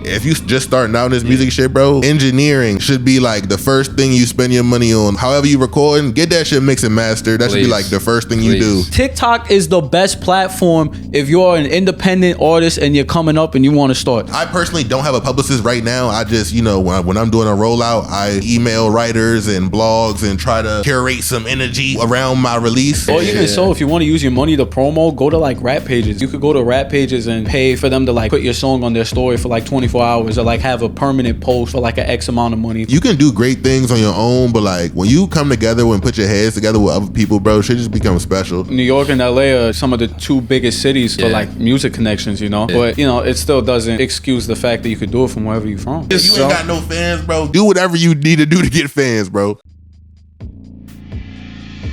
if you just starting out in this music shit, bro, engineering should be like the first thing you spend your money on. However you recording, get that shit mixed and mastered. That should be like the first thing you do. TikTok is the best platform if you're an independent artist and you're coming up and you want to start. I personally don't have a publicist right now. I just, when I'm doing a rollout, I email writers and blogs and try to curate some energy around my release. Or even so, if you want to use your money to promo, go to like Rap Pages. You could go to Rap Pages and pay for them to like put your song on their story for like 24 hours or like have a permanent post for like an X amount of money. You can do great things on your own, but like when you come together and put your heads together with other people, bro, shit just becomes special. New York and LA are some of the two biggest cities for like music connections, but it still doesn't excuse the fact that you could do it from wherever you're from. If you ain't got no fans, bro, do whatever you need to do to get fans, bro.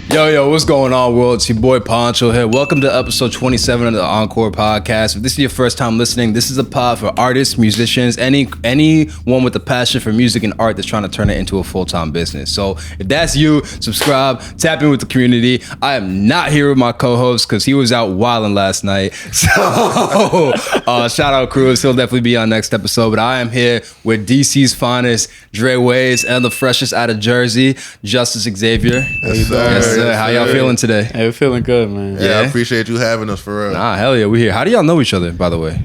Yo, what's going on, world? It's your boy Poncho here. Welcome to episode 27 of the Encore Podcast. If this is your first time listening, this is a pod for artists, musicians, anyone with a passion for music and art that's trying to turn it into a full-time business. So if that's you, subscribe, tap in with the community. I am not here with my co-host because he was out wilding last night. So shout out Cruz. He'll definitely be on next episode. But I am here with DC's finest, Dre Waves, and the freshest out of Jersey, Justicexavier. Yes, sir. Yes, sir. How y'all feeling today? Hey, we're feeling good, man. Yeah, I appreciate you having us for real. Nah, hell yeah, we here. How do y'all know each other, by the way?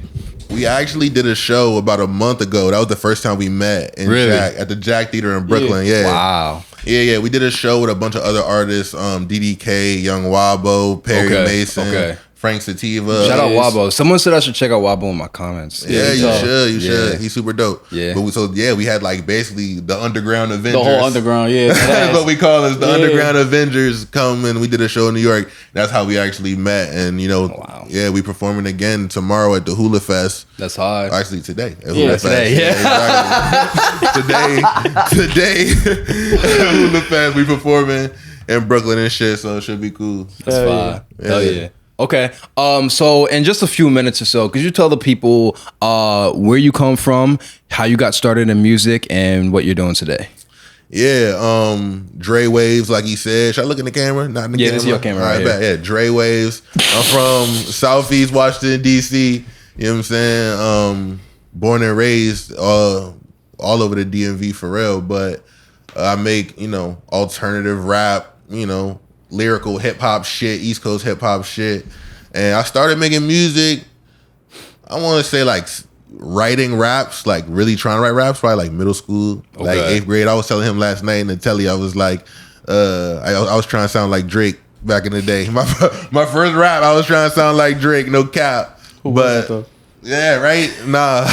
We actually did a show about a month ago. That was the first time we met in at the Jack Theater in Brooklyn. Yeah. Wow. Yeah. We did a show with a bunch of other artists, DDK, Young Wabo, Perry Mason, Frank Sativa. Shout out Wabo. Someone said I should check out Wabo in my comments. Yeah, you should. He's super dope. Yeah. But we had like basically the Underground Avengers. The whole Underground, yeah. That's what we call it. The Underground Avengers come and we did a show in New York. That's how we actually met. And we performing again tomorrow at the Hula Fest. That's hard. Actually today. At Hula Fest. Today, today at Hula Fest we performing in Brooklyn and shit, so it should be cool. That's fine. Hell yeah. Okay, so in just a few minutes or so, could you tell the people where you come from, how you got started in music, and what you're doing today? Yeah, Dre Waves, like he said. Should I look in the camera? Not in the camera? Yeah, this is your camera right here. Yeah, Dre Waves. I'm from Southeast Washington, D.C. You know what I'm saying? Born and raised all over the DMV for real, but I make, alternative rap, lyrical hip-hop shit, East Coast hip-hop shit. And I started making music, I want to say like writing raps, like really trying to write raps, probably like middle school, like 8th grade. I was telling him last night in the telly, I was like, I was trying to sound like Drake back in the day. My first rap, I was trying to sound like Drake, no cap. Yeah, right? Nah.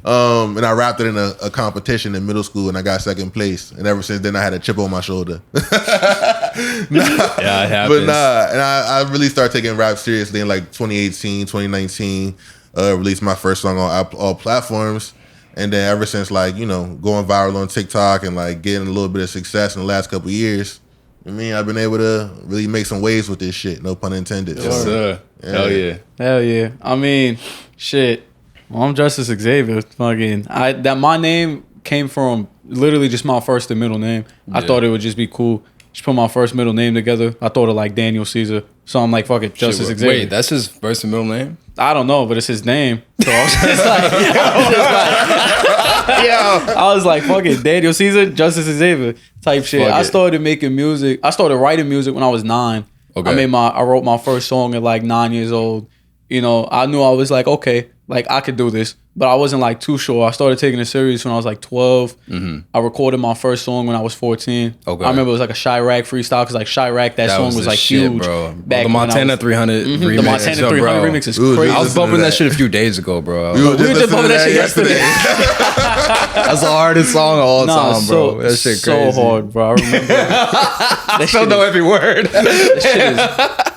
And I rapped it in a competition in middle school and I got second place. And ever since then I had a chip on my shoulder. Yeah, it happens. And I really started taking rap seriously in like 2018, 2019. Released my first song on all platforms. And then ever since going viral on TikTok and like getting a little bit of success in the last couple of years, I've been able to really make some waves with this shit. No pun intended. Yes, sir. Yeah. Hell yeah. Shit. Well, I'm Justicexavier. My name came from literally just my first and middle name. Yeah. I thought it would just be cool. Just put my first middle name together. I thought of like Daniel Caesar. So I'm like, fuck it, Justicexavier. Wait, that's his first and middle name? I don't know, but it's his name. So I was like, fuck it, Daniel Caesar, Justicexavier type shit. I started making music. I started writing music when I was 9. Okay. I wrote my first song at like 9 years old. I knew I was like, okay, like I could do this, but I wasn't like too sure. I started taking it serious when I was like 12. Mm-hmm. I recorded my first song when I was 14. Okay. I remember it was like a Chirac freestyle because like Chirac, that song was like shit, huge. Bro. The Montana 300 remix. The Montana 300 remix is crazy. I was bumping that shit a few days ago, bro. We were just bumping that shit yesterday. That's the hardest song of all time, bro. That shit crazy. So hard, bro. I remember. I still know every word.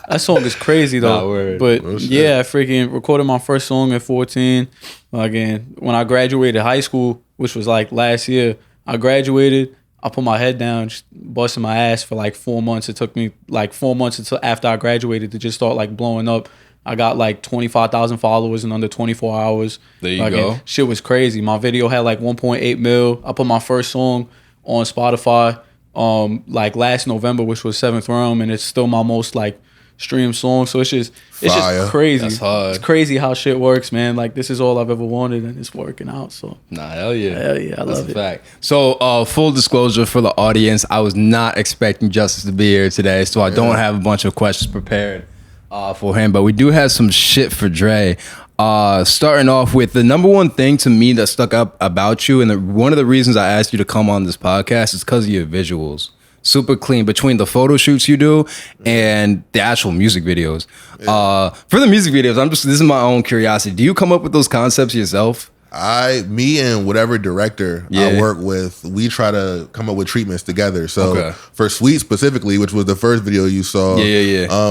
That song is crazy though. But yeah, I freaking recorded my first song at 14. Again, when I graduated high school, which was like last year, I graduated. I put my head down, just busting my ass for like 4 months. It took me like 4 months until after I graduated to just start like blowing up. I got like 25,000 followers in under 24 hours. There you go. Shit was crazy. My video had like 1.8 mil. I put my first song on Spotify like last November, which was 7th Realm, and it's still my most like stream songs. So it's just crazy. That's hard. It's crazy how shit works, man. Like this is all I've ever wanted, and it's working out. So hell yeah, I love it. Fact. So full disclosure for the audience, I was not expecting Justice to be here today, so I don't have a bunch of questions prepared for him, but we do have some shit for Dre. Starting off with the number one thing to me that stuck up about you, and one of the reasons I asked you to come on this podcast is because of your visuals. Super clean between the photo shoots you do and the actual music videos. For the music videos, this is my own curiosity. Do you come up with those concepts yourself? Me and whatever director I work with, we try to come up with treatments together. So for Sweet specifically, which was the first video you saw,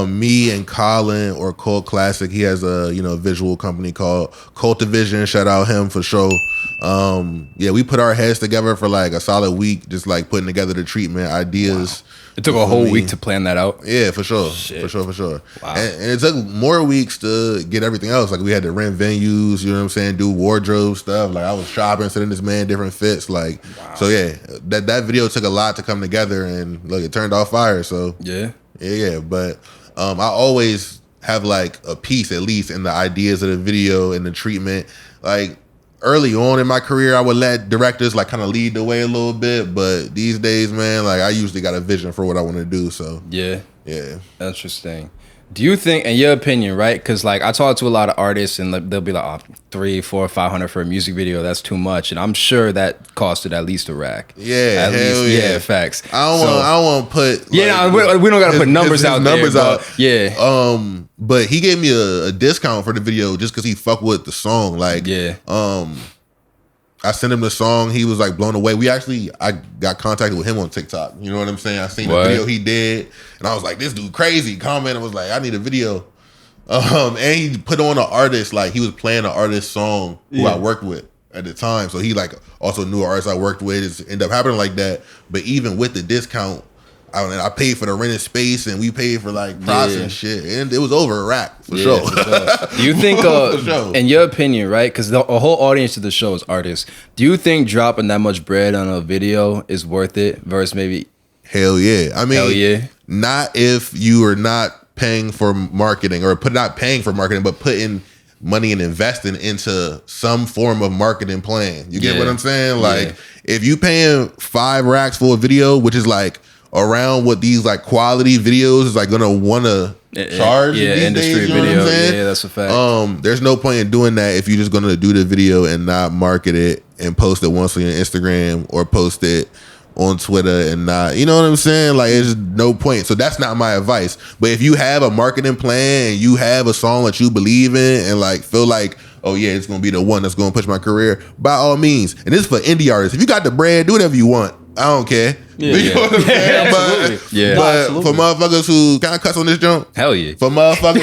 me and Colin or Cult Classic, he has a visual company called Cultivision. Shout out him for sure. We put our heads together for like a solid week, just like putting together the treatment ideas. Wow. It took a whole week to plan that out. Yeah, for sure. Shit. For sure. Wow. And it took more weeks to get everything else. Like we had to rent venues, you know what I'm saying, do wardrobe stuff. Like I was shopping, sending this man different fits. Like so that video took a lot to come together, and look, it turned off fire. So yeah. But I always have like a piece at least in the ideas of the video and the treatment. Like early on in my career, I would let directors like kind of lead the way a little bit, but these days, man, like I usually got a vision for what I want to do. So yeah, interesting. Do you think, in your opinion, right? Because like I talk to a lot of artists, and they'll be like, oh, $300, $400, $500 for a music video. That's too much, and I'm sure that costed at least a rack. Yeah, hell facts. I don't want to put. Like, we don't got to put numbers out. But he gave me a discount for the video just because he fucked with the song. Like I sent him the song. He was like blown away. I got contacted with him on TikTok. You know what I'm saying? I seen the video he did, and I was like, this dude crazy. Commented was like, I need a video. And he put on an artist, like he was playing an artist song who I worked with at the time. So he like also knew an artist I worked with. It ended up happening like that. But even with the discount, I paid for the rented space, and we paid for like props and shit, and it was over a rack for sure. Do you think, in your opinion, right? Because the whole audience of the show is artists. Do you think dropping that much bread on a video is worth it versus maybe? Hell yeah! I mean, not if you are not paying for marketing, or not paying for marketing, but putting money and investing into some form of marketing plan. You get what I'm saying? Like if you paying 5 racks for a video, which is like around what these like quality videos is like gonna want to charge these industry days, you know video. What I'm saying? Yeah, that's a fact. There's no point in doing that if you're just gonna do the video and not market it and post it once on your Instagram or post it on Twitter and not, you know what I'm saying? Like it's no point. So that's not my advice. But if you have a marketing plan and you have a song that you believe in and like feel like, oh yeah, it's gonna be the one that's gonna push my career, by all means. And this is for indie artists. If you got the bread, do whatever you want. I don't care. You know what I'm saying? But for motherfuckers who kind of cuss on this jump, hell yeah. For motherfuckers,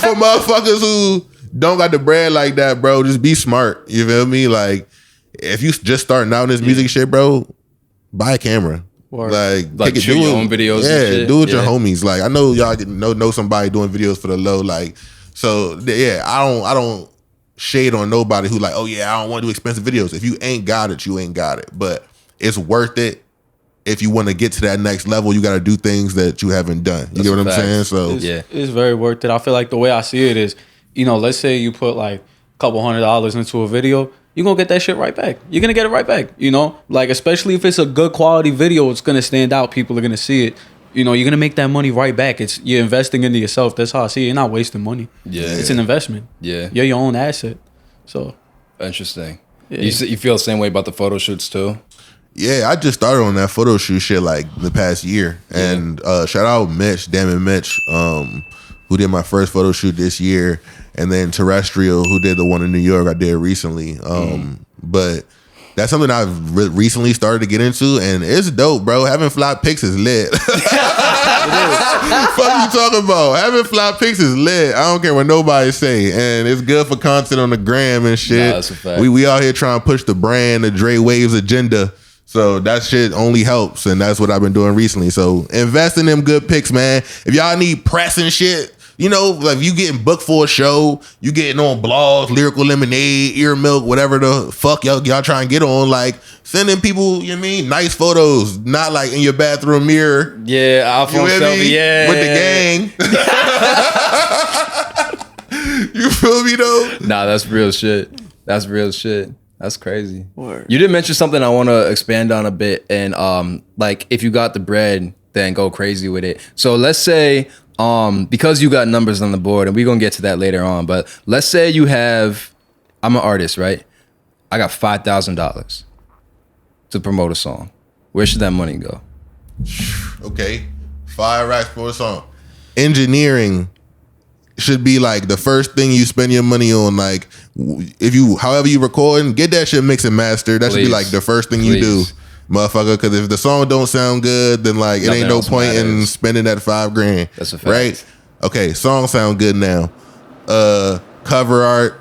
for motherfuckers who don't got the bread like that, bro, just be smart. You feel me? Like if you just starting out in this music shit, bro, buy a camera. Like shoot your own videos. Yeah, and shit. Do it with your homies. Like I know y'all know somebody doing videos for the low. Like so, I don't shade on nobody who like, oh yeah, I don't want to do expensive videos. If you ain't got it, you ain't got it. But it's worth it. If you want to get to that next level, you got to do things that you haven't done. You get what I'm saying? So it's very worth it. I feel like the way I see it is, let's say you put like a couple $100 into a video, you're going to get that shit right back. You're going to get it right back, Like, especially if it's a good quality video, it's going to stand out. People are going to see it. You're going to make that money right back. You're investing into yourself. That's how I see it. You're not wasting money. Yeah. It's an investment. Yeah. You're your own asset. So. Interesting. Yeah. You feel the same way about the photo shoots too? Yeah, I just started on that photo shoot shit like the past year. And shout out Mitch, who did my first photo shoot this year. And then Terrestrial, who did the one in New York I did recently. But that's something I've recently started to get into, and it's dope, bro. Having fly pics is lit. Fuck you talking about? Having fly pics is lit. I don't care what nobody say, and it's good for content on the gram and shit. Nah, that's a fact. We out here trying to push the brand, the Dre Waves agenda. So that shit only helps, and that's what I've been doing recently. So invest in them good pics, man. If y'all need press and shit, You know, like you getting booked for a show, you getting on blogs, Lyrical Lemonade, Ear Milk, whatever the fuck y'all trying to get on, like sending people, you know what I mean, nice photos, not like in your bathroom mirror. Yeah, iPhone selfie, yeah. With the gang. You feel me though? Nah, that's real shit. That's real shit. That's crazy. Word. You did mention something I want to expand on a bit, and like if you got the bread, then go crazy with it. So let's say because you got numbers on the board, and we're gonna get to that later on, but let's say you have, I'm an artist, right? I got $5,000 to promote a song. Where should that money go? Okay, 5 racks for a song. Engineering should be like the first thing you spend your money on. Like if you, however you recording, get that shit mixed and mastered. That should be like the first thing you do, motherfucker. Because if the song don't sound good, then like it ain't no point in spending that $5,000. That's a fact. Right? Okay, song sound good now. Cover art.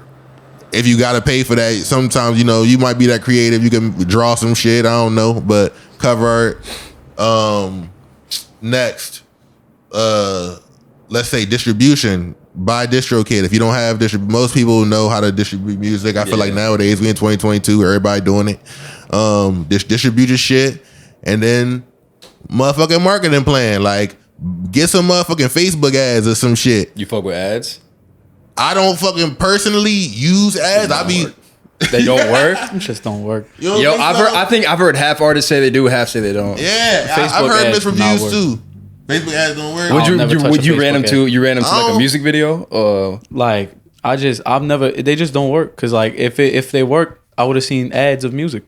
If you gotta pay for that, sometimes you know you might be that creative. You can draw some shit. I don't know, but cover art. Next, let's say distribution. Buy DistroKid. If you don't have most people know how to distribute music. I feel like nowadays we in 2022, everybody doing it. Distribute your shit, and then motherfucking marketing plan. Like get some motherfucking Facebook ads or some shit. You fuck with ads? I don't fucking personally use ads. They don't work. Them shits don't work. Yo, I think I've heard half artists say they do, half say they don't. Yeah, I've heard mixed reviews too. Facebook ads don't work. Would you ran them to? You ran them to like a music video, or like I've never. They just don't work because like if they work, I would have seen ads of music.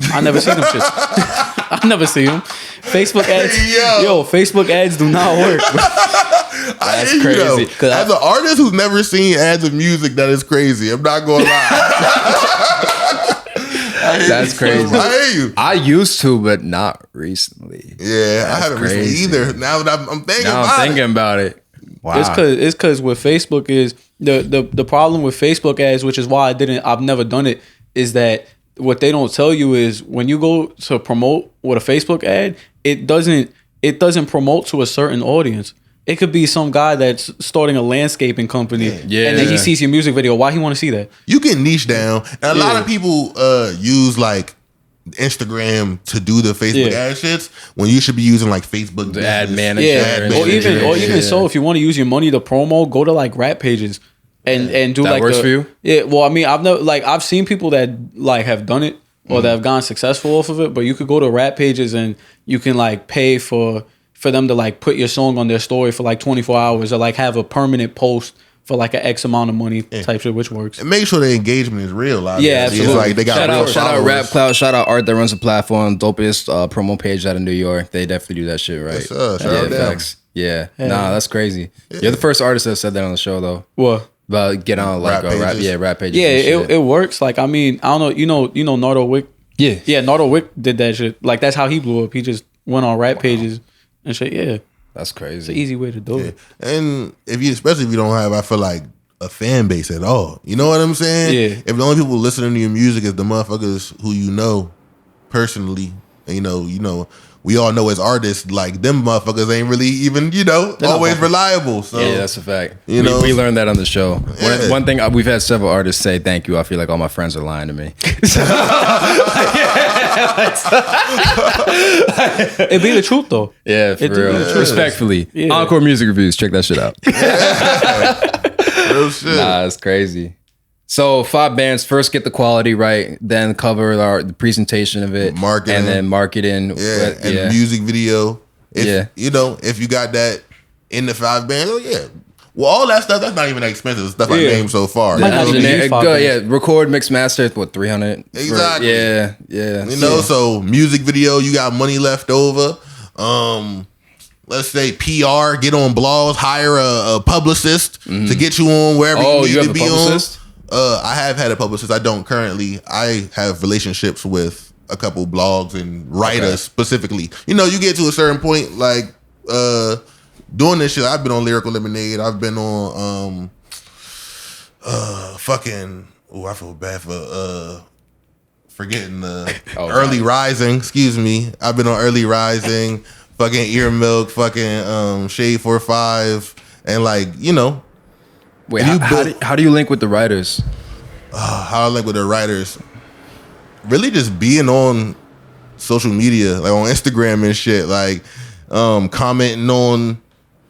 I never seen them shits. I never see them. Facebook ads. Yo, Facebook ads do not work. That's crazy. As an artist who's never seen ads of music, that is crazy. I'm not gonna lie. That's crazy. I hear you. I used to, but not recently. Yeah, I haven't recently either. Now that I'm thinking about it. Wow. It's cause with Facebook is the problem with Facebook ads, which is why I've never done it, is that what they don't tell you is when you go to promote with a Facebook ad, it doesn't promote to a certain audience. It could be some guy that's starting a landscaping company, and then he sees your music video. Why he want to see that? You can niche down, and a lot of people use like Instagram to do the Facebook ad shits when you should be using like Facebook the ad manager, or even so, if you want to use your money to promo, go to like rap pages and do that like works for you. Yeah, well, I mean, I've seen people that like have done it or that have gone successful off of it, but you could go to rap pages and you can like pay for them to like put your song on their story for like 24 hours or like have a permanent post for like an X amount of money type shit, which works. And make sure the engagement is real. Yeah, absolutely. It's like they got shout out Rap Cloud, shout out Art that runs the platform, dopest promo page out of New York. They definitely do that shit right. Shout out them. Yeah, nah, that's crazy. Yeah. You're the first artist that said that on the show though. What? About get on like rap pages. Yeah, it works. Like I mean, I don't know. You know Nardo Wick. Yeah. Nardo Wick did that shit. Like that's how he blew up. He just went on rap pages and shit. Yeah. That's crazy. It's an easy way to do it. And especially if you don't have, I feel like, a fan base at all. You know what I'm saying? Yeah. If the only people listening to your music is the motherfuckers who you know personally, and you know, we all know as artists, like them motherfuckers ain't really even, always reliable. So yeah, that's a fact. You know, we learned that on the show. Yeah. One thing we've had several artists say, "Thank you." I feel like all my friends are lying to me. It'd be the truth though. Yeah, for real. Respectfully, Yeah. Encore Music Reviews. Check that shit out. real shit. Nah, it's crazy. So 5 bands, first get the quality right, then cover the presentation of it, marketing, and then marketing. And music video. If you got that in the 5 bands, well, all that stuff, that's not even that expensive. Stuff I named so far. Record, mix, master, what, 300? Exactly. Yeah. So music video, you got money left over. Let's say PR, get on blogs, hire a publicist to get you on wherever you need to be on. I have had a publicist. I don't currently. I have relationships with a couple blogs and writers specifically. You get to a certain point, like doing this shit. I've been on Lyrical Lemonade. I've been on I feel bad for forgetting the Early Rising. Excuse me. I've been on Early Rising, fucking Ear Milk, fucking Shade 45. And like, you know. Wait, how do you link with the writers? How I link with the writers? Really just being on social media, like on Instagram and shit, like commenting on,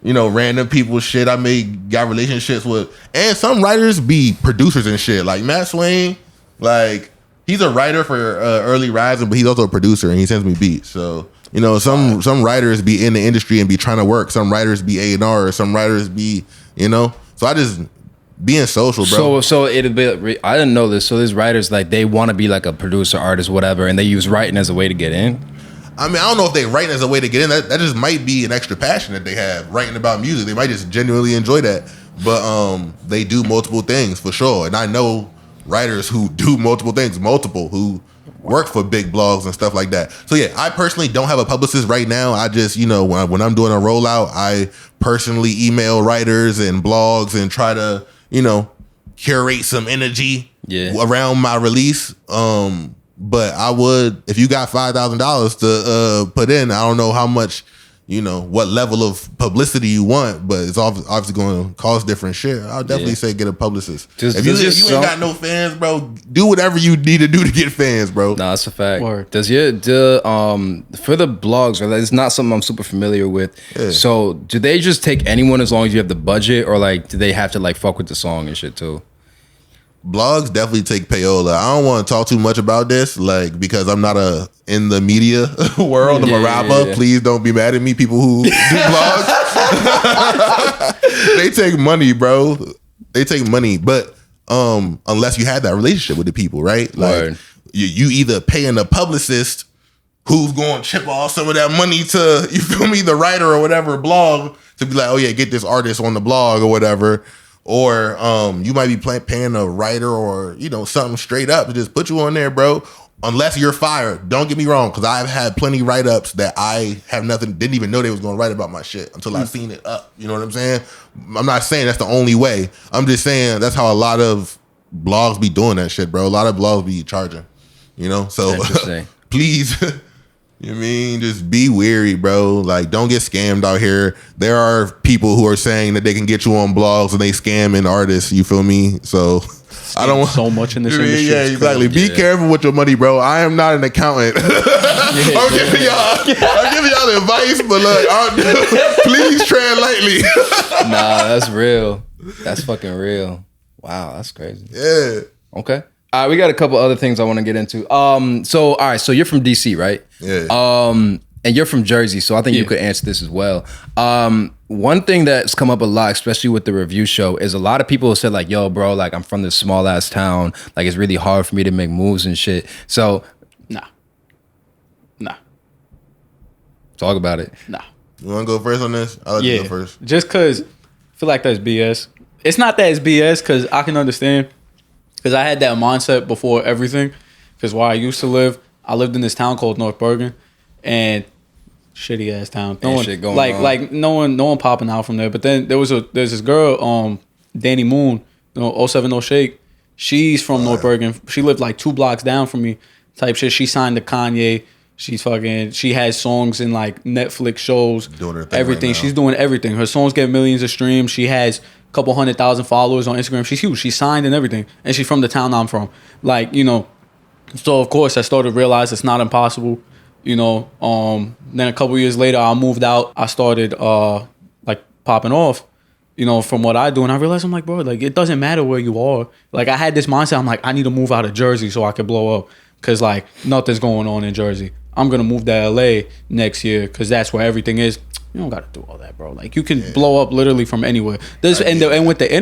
you know, random people's shit. I got relationships with, and some writers be producers and shit. Like Matt Swain, like he's a writer for Early Rising, but he's also a producer and he sends me beats. So, you know, some writers be in the industry and be trying to work. Some writers be A&R, some writers be, you know. So I just being social, bro. So it'd be. I didn't know this. So there's writers like they want to be like a producer, artist, whatever, and they use writing as a way to get in. I mean, I don't know if they writing as a way to get in. That just might be an extra passion that they have, writing about music. They might just genuinely enjoy that. But they do multiple things for sure. And I know writers who do multiple things, who work for big blogs and stuff like that. So yeah, I personally don't have a publicist right now. I just, you know, when I'm doing a rollout, I personally email writers and blogs and try to, you know, curate some energy around my release. But I would, if you got $5,000 to put in, I don't know how much, you know, what level of publicity you want, but it's obviously going to cost different shit. I'll definitely say get a publicist. If you ain't got no fans, bro, do whatever you need to do to get fans, bro. Nah, that's a fact. Word. For the blogs, it's not something I'm super familiar with. Yeah. So do they just take anyone as long as you have the budget, or like do they have to like fuck with the song and shit too? Blogs definitely take payola. I don't want to talk too much about this, like, because I'm not in the media world. I'm a rapper. Yeah. Please don't be mad at me, people who do blogs. They take money, bro. They take money, but unless you have that relationship with the people, right? Like you either paying a publicist who's going to chip off some of that money to, you feel me, the writer or whatever blog to be like, oh yeah, get this artist on the blog or whatever. Or you might be paying a writer or, you know, something straight up to just put you on there, bro. Unless you're fired. Don't get me wrong, because I've had plenty write-ups that I have didn't even know they was going to write about my shit until I seen it up. You know what I'm saying? I'm not saying that's the only way. I'm just saying that's how a lot of blogs be doing that shit, bro. A lot of blogs be charging, you know? So please... You know what I mean? Just be wary, bro. Like, don't get scammed out here. There are people who are saying that they can get you on blogs and they scamming artists. You feel me? So I don't want so much in this industry. Yeah, exactly. Be careful with your money, bro. I am not an accountant. I'm giving y'all advice, but look, please tread lightly. Nah, that's real. That's fucking real. Wow, that's crazy. Yeah. Okay. All right, we got a couple other things I want to get into. So all right, so you're from DC, right? Yeah. And you're from Jersey, so I think you could answer this as well. One thing that's come up a lot, especially with the review show, is a lot of people have said like, yo, bro, like I'm from this small ass town. Like it's really hard for me to make moves and shit. So Nah. Talk about it. Nah. You want to go first on this? I'll let you go first. Just because I feel like that's BS. It's not that it's BS because I can understand. Because I had that mindset before everything. Because where I used to live, I lived in this town called North Bergen, and shitty ass town. No one popping out from there. But then there's this girl, Danny Moon, 070 Shake. She's from North Bergen. She lived like 2 blocks down from me. Type shit. She signed to Kanye. She has songs in like Netflix shows. Doing her thing everything. Right now. She's doing everything. Her songs get millions of streams. She has couple 100,000 followers on Instagram. She's huge. She's signed and everything. And she's from the town I'm from. Like, you know, so of course I started to realize it's not impossible. You know, then a couple years later I moved out. I started like popping off, you know, from what I do. And I realized I'm like, bro, like it doesn't matter where you are. Like I had this mindset. I'm like, I need to move out of Jersey so I could blow up. Cause like nothing's going on in Jersey. I'm gonna move to LA next year because that's where everything is. You don't gotta do all that, bro. Like you can blow up literally from anywhere. And with the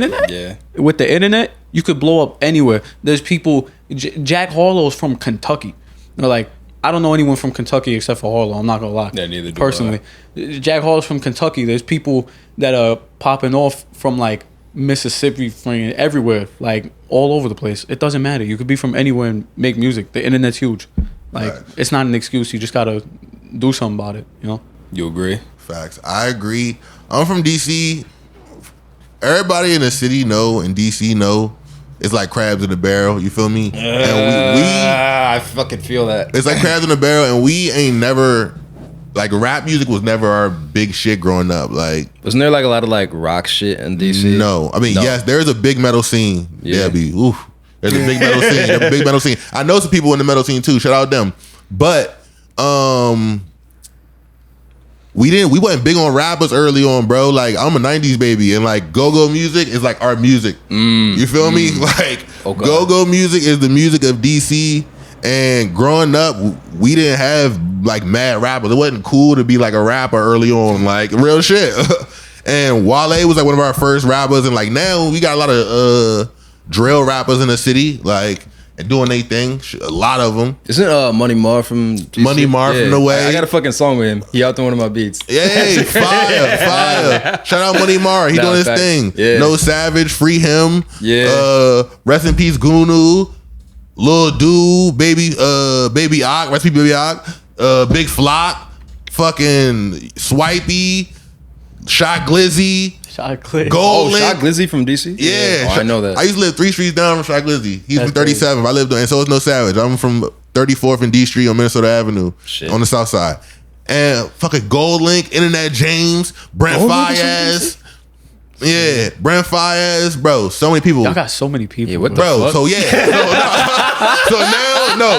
internet, you could blow up anywhere. There's people. Jack Harlow's from Kentucky. They're like, I don't know anyone from Kentucky except for Harlow. I'm not gonna lie. Yeah, neither do personally. Jack Harlow's from Kentucky. There's people that are popping off from like Mississippi, from everywhere, like all over the place. It doesn't matter. You could be from anywhere and make music. The internet's huge. Like it's not an excuse. You just gotta do something about it. You know. You agree? Facts. I agree. I'm from DC. Everybody in the city know, and DC know, it's like crabs in a barrel. You feel me? And I fucking feel that. It's like crabs in a barrel, and we ain't never like rap music was never our big shit growing up. Like, wasn't there like a lot of like rock shit in DC? No, I mean yes, there's a big metal scene. Yeah, oof. There's a big metal scene. There's a big metal scene. I know some people in the metal scene too. Shout out them. But we wasn't big on rappers early on, bro. Like I'm a 90s baby, and like go-go music is like our music. You feel me? Like go-go music is the music of DC. And growing up, we didn't have like mad rappers. It wasn't cool to be like a rapper early on, like real shit. And Wale was like one of our first rappers, and like now we got a lot of drill rappers in the city, like and doing their thing. A lot of them. Isn't Money Mar from DC? Money Mar from the way? I got a fucking song with him. He out to one of my beats. Hey, fire! Shout out Money Mar. He doing his thing. Yeah. No Savage, free him. Yeah. Rest in peace, Gunu. Lil Dude, Baby Ock, rest in peace, Baby Ock. Big Flock, fucking Swipey, Shot Glizzy. Gold Link. Shot Glizzy from DC? Yeah. I know that. I used to live 3 streets down from Shot Glizzy. He's from 37th. I lived on, and so is No Savage. I'm from 34th and D Street on Minnesota Avenue on the south side. And fucking Gold Link, Internet James, Brent Fayez. Yeah, Brent Fayez, bro. So many people. Y'all got so many people. Yeah, what the bro, fuck? so yeah.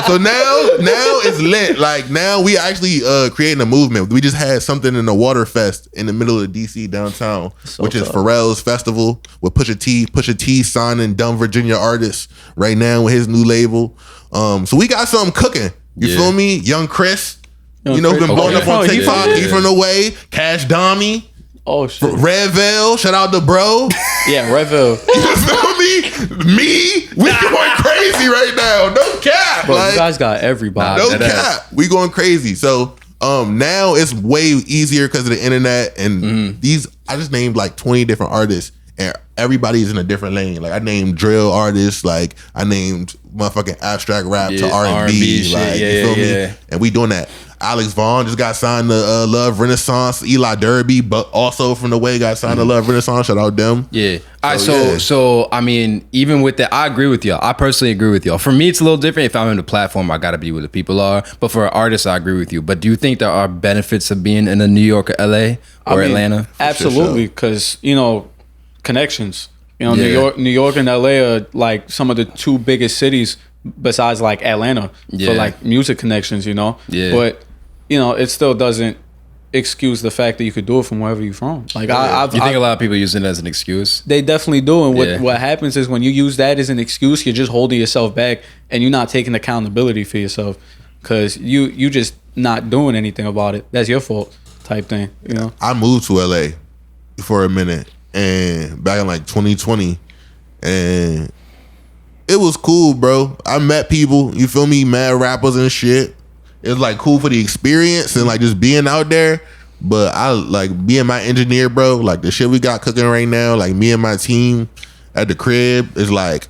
So now it's lit. Like now we actually creating a movement. We just had something in the Water Fest in the middle of DC downtown, which is Pharrell's festival with Pusha T signing Dumb Virginia artists right now with his new label. So we got something cooking. You feel me? Young Chris. You know, been blowing up on TikTok. He from the way. Cash Dami. Oh shit. Red Veil, shout out to bro. Yeah, Red Veil. You feel me? We going crazy right now. No cap. Bro, like, you guys got everybody. No cap. We going crazy. So now it's way easier because of the internet and these. I just named like 20 different artists and everybody's in a different lane. Like I named drill artists. Like I named motherfucking abstract rap to R&B. Like you feel me? And we doing that. Alex Vaughn just got signed to Love Renaissance. Eli Derby, but also from the way got signed to Love Renaissance. Shout out them. Yeah. All right. So I mean, even with that, I agree with y'all. I personally agree with y'all. For me, it's a little different. If I'm in the platform, I gotta be where the people are. But for artists, I agree with you. But do you think there are benefits of being in a New York or LA or Atlanta? Absolutely, because you know connections. You know, New York and LA are like some of the two biggest cities besides like Atlanta for like music connections. You know. Yeah. But you know, it still doesn't excuse the fact that you could do it from wherever you're from. Like, you think a lot of people use it as an excuse? They definitely do. And what happens is when you use that as an excuse, you're just holding yourself back and you're not taking accountability for yourself because you just not doing anything about it. That's your fault type thing, you know? I moved to LA for a minute and back in like 2020 and it was cool, bro. I met people, you feel me, mad rappers and shit. It was like cool for the experience and like just being out there. But I like being my engineer, bro. Like the shit we got cooking right now, like me and my team at the crib is like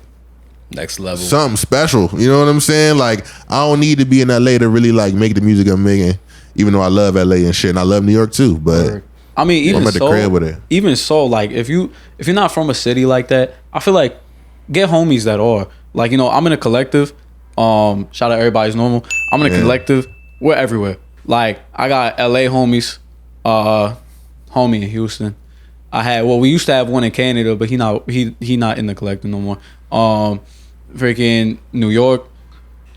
next level. Something special. You know what I'm saying? Like I don't need to be in LA to really like make the music I'm making, even though I love LA and shit. And I love New York too. But I mean, even I'm at the crib with it. Even so, like if you're not from a city like that, I feel like get homies that are. Like, you know, I'm in a collective. Shout out Everybody's Normal. I'm in a collective. We're everywhere. Like I got LA homies, homie in Houston. We used to have one in Canada, but he not in the collective no more. Freaking New York,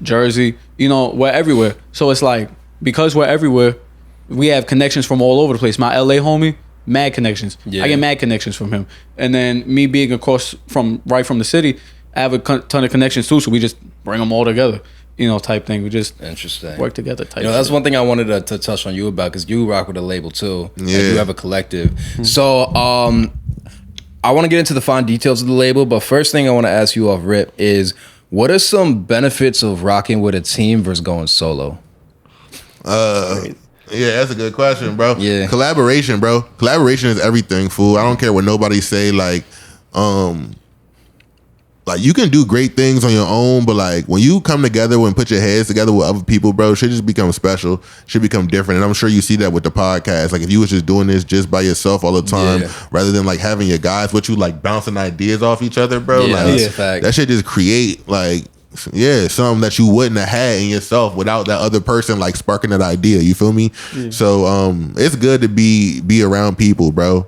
Jersey, you know, we're everywhere. So it's like because we're everywhere, we have connections from all over the place. My LA homie, mad connections. I get mad connections from him. And then me being across from the city, I have a ton of connections too, so we just bring them all together, you know, type thing. We just work together type. You know, that's one thing I wanted to touch on you about because you rock with a label too. Yeah. Like you have a collective. So I want to get into the fine details of the label, but first thing I want to ask you off rip is what are some benefits of rocking with a team versus going solo? Yeah, that's a good question, bro. Yeah. Collaboration, bro. Collaboration is everything, fool. I don't care what nobody say, like you can do great things on your own, but like when you come together and put your heads together with other people, bro, shit just become special. Shit become different. And I'm sure you see that with the podcast. Like if you was just doing this just by yourself all the time, rather than like having your guys with you, like bouncing ideas off each other, bro. Yeah, like that's a fact. That shit just create like something that you wouldn't have had in yourself without that other person like sparking that idea. You feel me? Yeah. So it's good to be around people, bro.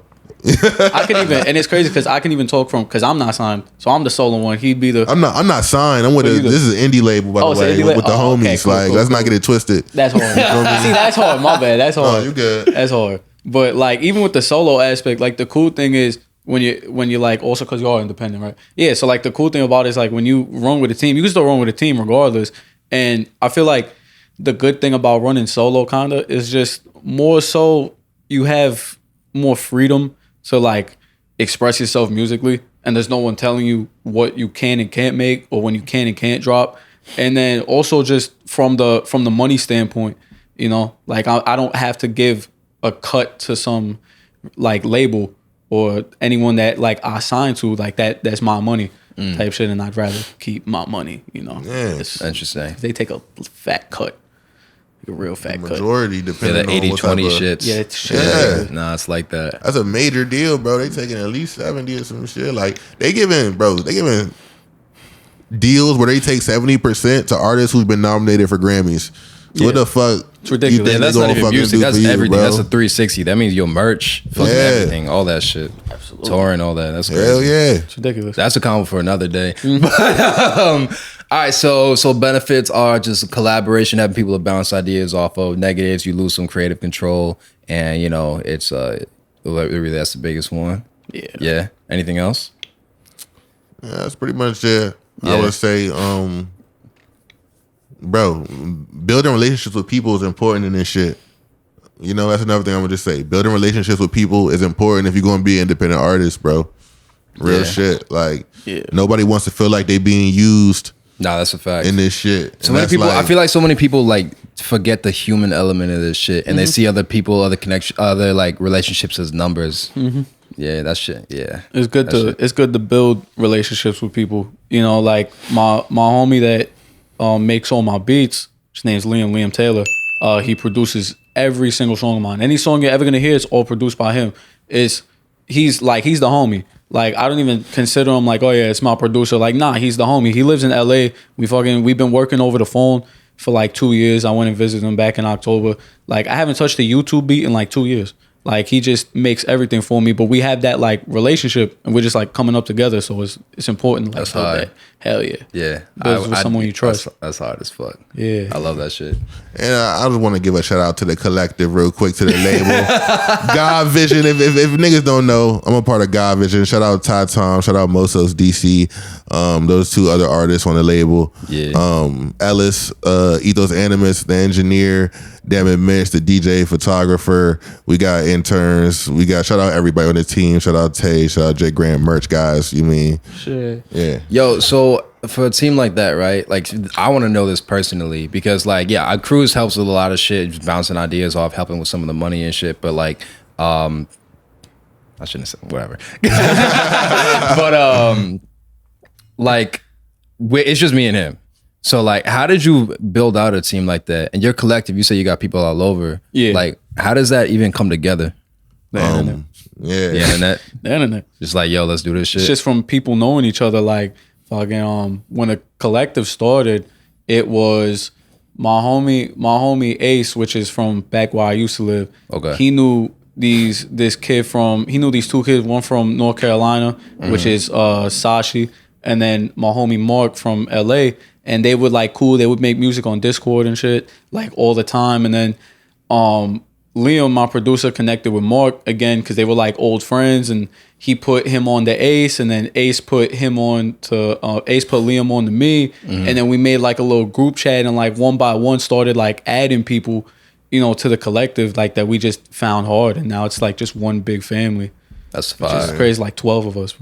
I can even, and it's crazy because I can even talk from, because I'm not signed, so I'm the solo one. He'd be the. I'm not signed. I'm with this is an indie label, by the way, with the homies. Okay, cool, let's not get it twisted. That's hard. See, that's hard. My bad. That's hard. You good? That's hard. But like even with the solo aspect, like the cool thing is when you like, also because you are independent, right? Yeah. So like the cool thing about it is like when you run with a team, you can still run with a team regardless. And I feel like the good thing about running solo kinda is just more so you have more freedom to like express yourself musically, and there's no one telling you what you can and can't make or when you can and can't drop. And then also just from the money standpoint, you know, like I don't have to give a cut to some like label or anyone that like I signed to, like that's my money type shit, and I'd rather keep my money, you know. Yeah, it's interesting. They take a fat cut. A real fat cut. Majority depending on 80-20 shits. Yeah, it's shit. Nah, it's like that. That's a major deal, bro. They taking at least 70 or some shit. Like they giving deals where they take 70% to artists who've been nominated for Grammys. So what the fuck? It's ridiculous. Yeah, that's not even music. That's everything. Bro? That's a 360. That means your merch, fucking everything, all that shit. Absolutely. Touring, all that. That's crazy. Hell yeah. It's ridiculous. That's a comment for another day. But, all right, so benefits are just collaboration, having people to bounce ideas off of. Negatives, you lose some creative control, and you know it's really that's the biggest one. Yeah. Yeah. Anything else? Yeah, that's pretty much it. Yeah. I would say, bro, building relationships with people is important in this shit. You know, that's another thing I'm gonna just say. Building relationships with people is important if you're gonna be an independent artist, bro. Real shit. Like, nobody wants to feel like they being used. Nah, that's a fact. In this shit. So many people, I feel like so many people like forget the human element of this shit, and they see other people, other connection, other like relationships as numbers. Yeah, that shit. Yeah, it's good to build relationships with people. You know, like my homie that makes all my beats. His name's Liam Taylor. He produces every single song of mine. Any song you're ever gonna hear is all produced by him. He's the homie. Like, I don't even consider him like, oh yeah, it's my producer. Like, nah, he's the homie. He lives in LA. We've been working over the phone for like 2 years. I went and visited him back in October. Like, I haven't touched a YouTube beat in like 2 years. Like, he just makes everything for me. But we have that like relationship, and we're just like coming up together. So it's important. Like, that's hard. That. Hell yeah. Yeah. With someone you trust. That's hard as fuck. Yeah. I love that shit. And I just want to give a shout out to the collective real quick, to the label. God Vision. If niggas don't know, I'm a part of God Vision. Shout out Ty Tom. Shout out Mosos DC. Those two other artists on the label. Yeah. Ellis, Ethos Animus, the engineer. Damn it, Mitch, the DJ, photographer. We got interns. We got, shout out everybody on the team. Shout out Tay. Shout out Jay Grant, merch guys. You mean? Shit. Yeah. Yo, so for a team like that, right? Like, I want to know this personally because, like, yeah, Cruise helps with a lot of shit, just bouncing ideas off, helping with some of the money and shit. But like, I shouldn't have said whatever. But like, it's just me and him. So like, how did you build out a team like that? And your collective, you say you got people all over. Yeah. Like, how does that even come together? The internet. Yeah. The internet. The internet. Just like, yo, let's do this shit. It's just from people knowing each other. Like, fucking, when the collective started, it was my homie Ace, which is from back where I used to live. Okay. He knew these two kids, one from North Carolina, which is Sashi, and then my homie Mark from LA. And they would like they would make music on Discord and shit like all the time. And then Liam, my producer, connected with Mark again because they were like old friends, and he put him on to Ace, and then Ace put Liam on to me, and then we made like a little group chat, and like one by one started like adding people, you know, to the collective like that we just found hard, and now it's like just one big family. That's fine. It's crazy, like 12 of us.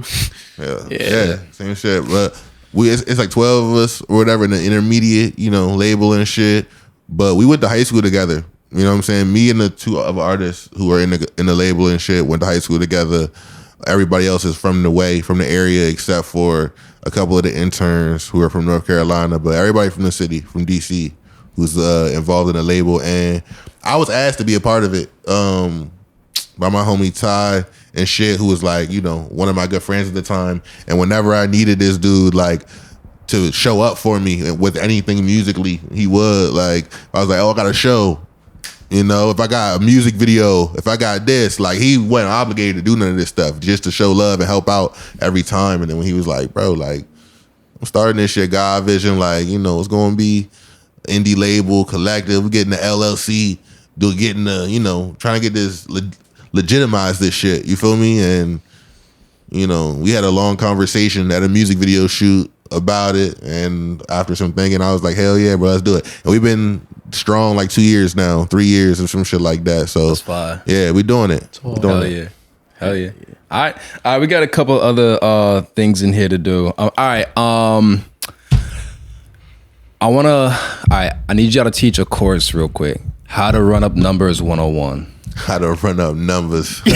Yeah, same shit, but. It's like 12 of us or whatever in the intermediate, you know, label and shit. But we went to high school together. You know what I'm saying? Me and the two other artists who are in the label and shit went to high school together. Everybody else is from the area, except for a couple of the interns who are from North Carolina. But everybody from the city, from DC, who's involved in the label. And I was asked to be a part of it by my homie Ty and shit, who was like, you know, one of my good friends at the time. And whenever I needed this dude, like, to show up for me with anything musically. He would. Like, I was like, oh, I got a show. You know, if I got a music video, if I got this, like, he wasn't obligated to do none of this stuff, just to show love and help out every time. And then when he was like, bro, like, I'm starting this shit, God Vision, like, you know, it's going to be indie label, collective, we're getting the LLC, getting the, you know, trying to get this, legitimize this shit, you feel me? And, you know, we had a long conversation at a music video shoot about it, and after some thinking, I was like, hell yeah, bro, let's do it. And we've been strong like 2 years now, 3 years or some shit like that. So that's fine. Yeah, we're doing it. Hell yeah. All right, we got a couple other things in here to do. All right, I need y'all to teach a course real quick. How to run up numbers 101. How to run up numbers. What's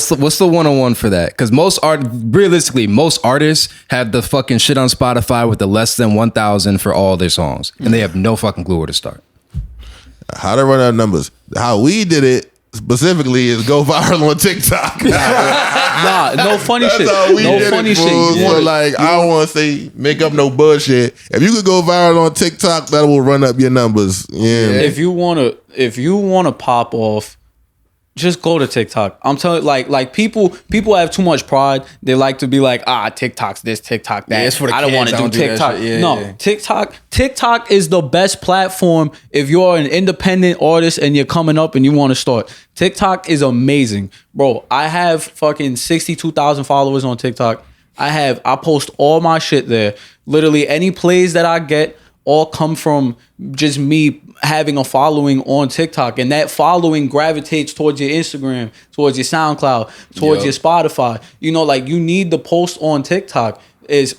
the 101 for that? Because realistically, most artists have the fucking shit on Spotify with the less than 1,000 for all their songs, and they have no fucking clue where to start. How to run up numbers. How we did it specifically is go viral on TikTok. Nah, no funny shit. No funny shit. So like, I don't want to say make up no bullshit. If you could go viral on TikTok, that will run up your numbers. Yeah. If you wanna pop off, just go to TikTok. I'm telling you, like people have too much pride. They like to be like, TikTok's this, TikTok that. Yeah, it's for the I don't want to do TikTok. No, TikTok is the best platform if you're an independent artist and you're coming up and you want to start. TikTok is amazing, bro. I have fucking 62,000 followers on TikTok. I post all my shit there. Literally any plays that I get all come from just me having a following on TikTok, and that following gravitates towards your Instagram, towards your SoundCloud, towards your Spotify. You know, like, you need the post on TikTok. There's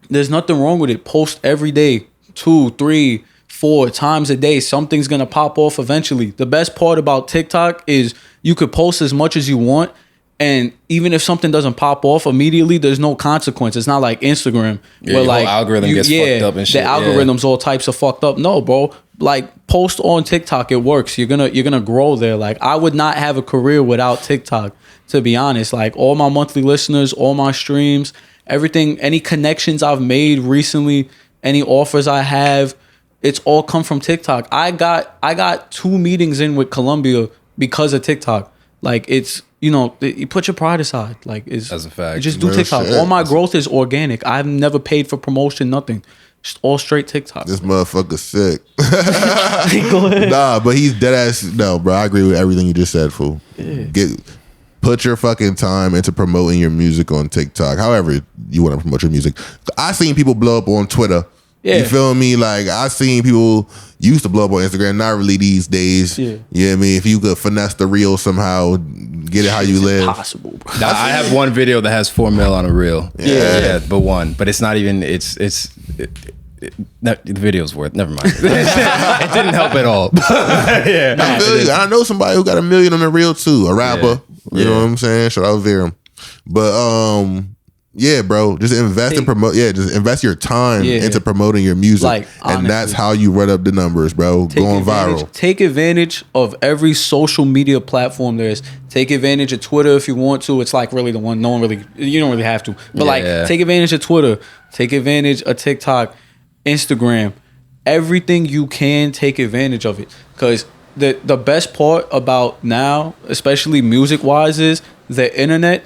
nothing wrong with it. Post every day, 2, 3, 4 times a day. Something's gonna pop off eventually. The best part about TikTok is you could post as much as you want, and even if something doesn't pop off immediately, there's no consequence. It's not like Instagram where like algorithm gets fucked up and shit. The algorithm's all types of fucked up. No, bro. Like, post on TikTok, it works. You're gonna grow there. Like, I would not have a career without TikTok, to be honest. Like, all my monthly listeners, all my streams, everything, any connections I've made recently, any offers I have, it's all come from TikTok. I got 2 meetings in with Columbia because of TikTok. Like, it's, you know, you put your pride aside. Like, that's a fact. Just do TikTok. All my growth is organic. I've never paid for promotion, nothing. Just all straight TikTok. This motherfucker's sick. Go ahead. Nah, but he's dead ass. No, bro, I agree with everything you just said, fool. Yeah. Put your fucking time into promoting your music on TikTok. However you want to promote your music. I seen people blow up on Twitter. Yeah. You feel me? Like, I seen people used to blow up on Instagram, not really these days. Yeah. You know what I mean? If you could finesse the reel somehow, get it how you live. Impossible, bro. Nah, I have one video that has 4 mil on a reel. Yeah, but one. But it's not even, the video's worth, never mind. It didn't help at all. Yeah. I feel you. I know somebody who got 1 million on the reel too, a rapper. You know what I'm saying? Shout out Verum. But yeah, bro, just invest and promote. Yeah, just invest your time into promoting your music, like, and that's how you run up the numbers, bro. Going viral. Take advantage of every social media platform there is. Take advantage of Twitter if you want to. It's like really the one. You don't really have to, but like, take advantage of Twitter. Take advantage of TikTok, Instagram, everything you can. Take advantage of it, because the best part about now, especially music wise, is the internet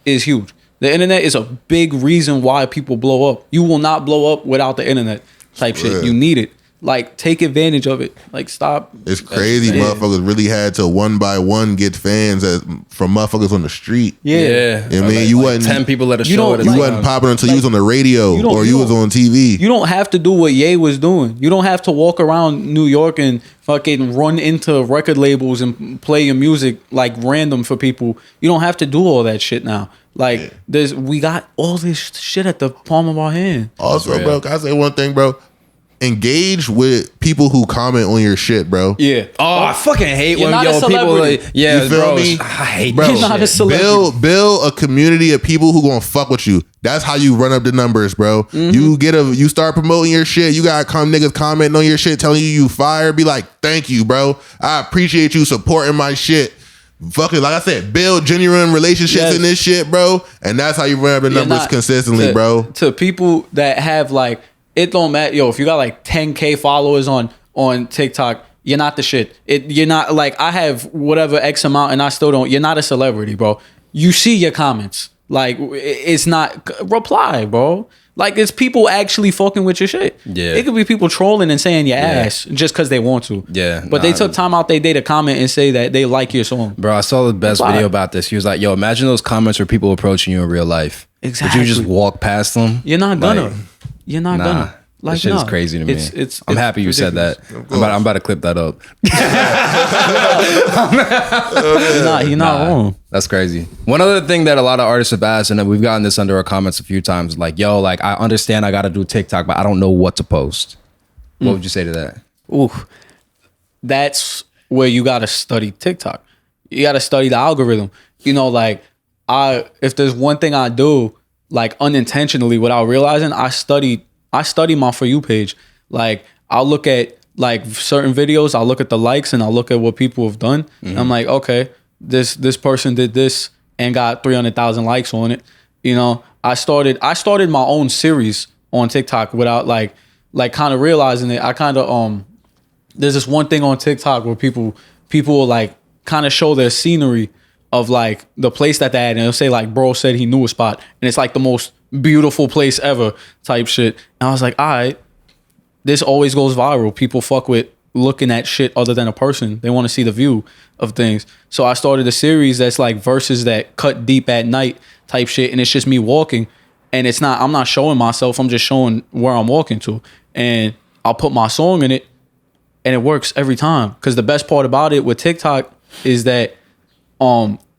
is huge. The internet is a big reason why people blow up. You will not blow up without the internet type shit. You need it. Like, take advantage of it. Like, stop. It's crazy. Motherfuckers really had to one by one get fans from motherfuckers on the street. Yeah. You know what I mean? You wasn't 10 people at a show. You wasn't popping until you was on the radio or you was on TV. You don't have to do what Ye was doing. You don't have to walk around New York and fucking run into record labels and play your music like random for people. You don't have to do all that shit now. Like, we got all this shit at the palm of our hand. Also, bro, can I say one thing, bro? Engage with people who comment on your shit, bro. Yeah. Oh, I fucking hate when people like, you feel me? I hate bro. You're not a celebrity. Build a community of people who gonna fuck with you. That's how you run up the numbers, bro. Mm-hmm. You start promoting your shit. You got niggas commenting on your shit, telling you fire. Be like, thank you, bro. I appreciate you supporting my shit. fucking, like I said, build genuine relationships in this shit, bro. And that's how you run up the numbers consistently, bro. To people that have like, it don't matter. Yo, if you got like 10K followers on TikTok, you're not the shit. You're not like, I have whatever X amount and I still don't. You're not a celebrity, bro. You see your comments. Like, it's not, reply, bro. Like, it's people actually fucking with your shit. Yeah. It could be people trolling and saying your ass just because they want to. Yeah. But they took time out their day to comment and say that they like your song. Bro, I saw the best video about this. He was like, yo, imagine those comments where people approaching you in real life. Exactly. Would you just walk past them? You're not gonna. You're not gonna. Like, that shit is crazy to me. I'm happy you said that. I'm about to clip that up. You're not wrong. That's crazy. One other thing that a lot of artists have asked, and we've gotten this under our comments a few times, like, yo, like, I understand I got to do TikTok, but I don't know what to post. What would you say to that? Ooh, that's where you got to study TikTok. You got to study the algorithm. You know, like, if there's one thing I do, like, unintentionally without realizing, I study my For You page. Like, I'll look at like certain videos, I'll look at the likes and I'll look at what people have done. And I'm like, okay, this person did this and got 300,000 likes on it. You know, I started my own series on TikTok without like kind of realizing it. I kind of there's this one thing on TikTok where people will like kind of show their scenery of like the place that they're at, and they'll say like, bro said he knew a spot and it's like the most beautiful place ever type shit. And I was like, all right, this always goes viral. People fuck with looking at shit other than a person. They want to see the view of things. So I started a series that's like verses that cut deep at night type shit, and it's just me walking, and I'm not showing myself, I'm just showing where I'm walking to, and I'll put my song in it, and it works every time. Because the best part about it with TikTok is that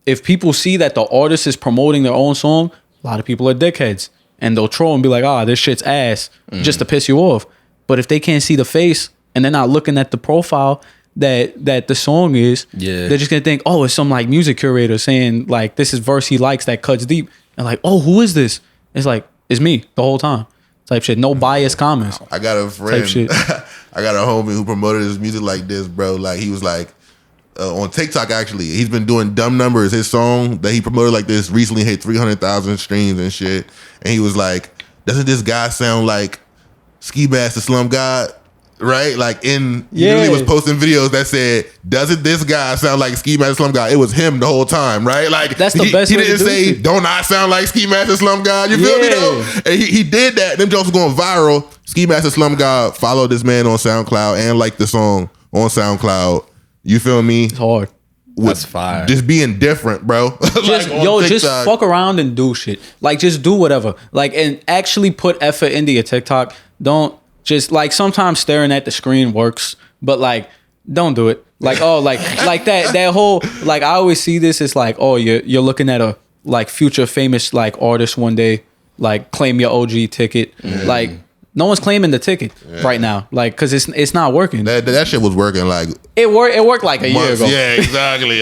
if people see that the artist is promoting their own song, a lot of people are dickheads and they'll troll and be like, this shit's ass, just to piss you off. But if they can't see the face and they're not looking at the profile that the song is, they're just gonna think, it's some like music curator saying like, this is verse he likes that cuts deep. And like, who is this? It's like, it's me the whole time type shit. No biased comments. I got a friend, I got a homie who promoted his music like this, bro. Like, he was like, on TikTok, actually, he's been doing Dumb Numbers. His song that he promoted like this recently hit 300,000 streams and shit. And he was like, doesn't this guy sound like Ski Mask the Slum God? Right? Like, he really was posting videos that said, doesn't this guy sound like Ski Mask the Slum God? It was him the whole time, right? Like, that's the best. He didn't say, don't I sound like Ski Mask the Slum God? You feel me though? And he did that. Them jokes were going viral. Ski Mask the Slum God followed this man on SoundCloud and liked the song on SoundCloud. You feel me? It's hard. That's fire. Just being different, bro. Just fuck around and do shit. Like, just do whatever. Like, and actually put effort into your TikTok. Don't just like, sometimes staring at the screen works, but like, don't do it. Like, like that whole, like, I always see this. It's like, you're looking at a like future famous like artist one day, like claim your OG ticket. Like, no one's claiming the ticket right now, like, because it's not working. That shit was working like it worked like a year ago. Yeah, exactly.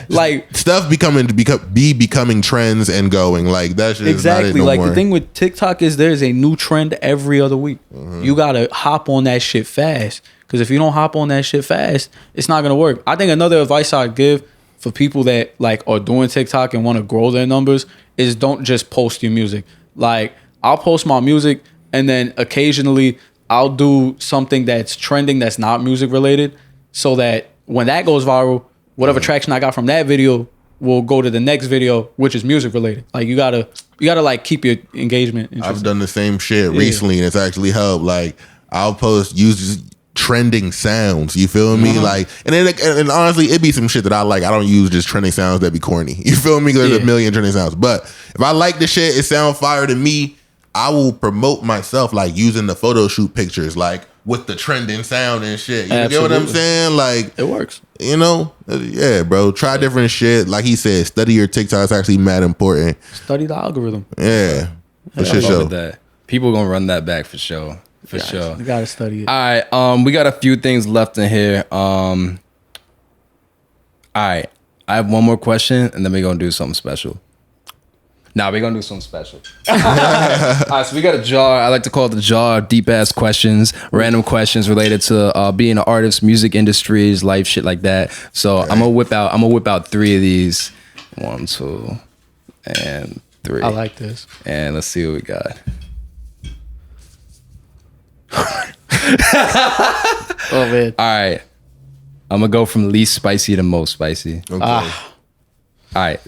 Like stuff becoming trends and going like that shit. Exactly. Is not it no like more. The thing with TikTok is there's a new trend every other week. You gotta hop on that shit fast, because if you don't hop on that shit fast, it's not gonna work. I think another advice I'd give for people that like are doing TikTok and want to grow their numbers is don't just post your music. Like, I'll post my music, and then occasionally I'll do something that's trending that's not music related, so that when that goes viral, whatever traction I got from that video will go to the next video, which is music related. Like, you gotta like keep your engagement interesting. I've done the same shit recently, and it's actually helped. Like, I'll use trending sounds. You feel me? Like, and honestly, it be some shit that I like. I don't use just trending sounds that be corny. You feel me? Because there's a million trending sounds. But if I like the shit, it sound fire to me, I will promote myself, like, using the photo shoot pictures, like, with the trending sound and shit. You get what I'm saying? Like, it works. You know? Yeah, bro. Try different shit. Like he said, study your TikTok. It's actually mad important. Study the algorithm. Yeah. For sure. That. People gonna run that back for sure. For sure. You gotta study it. All right. We got a few things left in here. All right. I have one more question, and then we're gonna do something special. Nah, we're gonna do something special. All right, so we got a jar. I like to call it the jar of deep ass questions, random questions related to being an artist, music industries, life, shit like that. So I'm gonna whip out 3 of these. 1, 2, and 3. I like this. And let's see what we got. Oh man. All right, I'm gonna go from least spicy to most spicy. Okay. All right.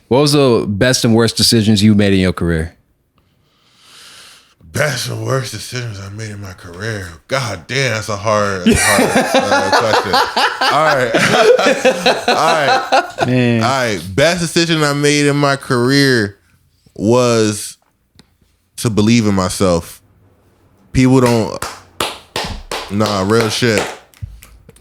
What was the best and worst decisions you made in your career? Best and worst decisions I made in my career. God damn, that's a hard question. All right. Man. All right. Best decision I made in my career was to believe in myself. People don't. Nah, real shit.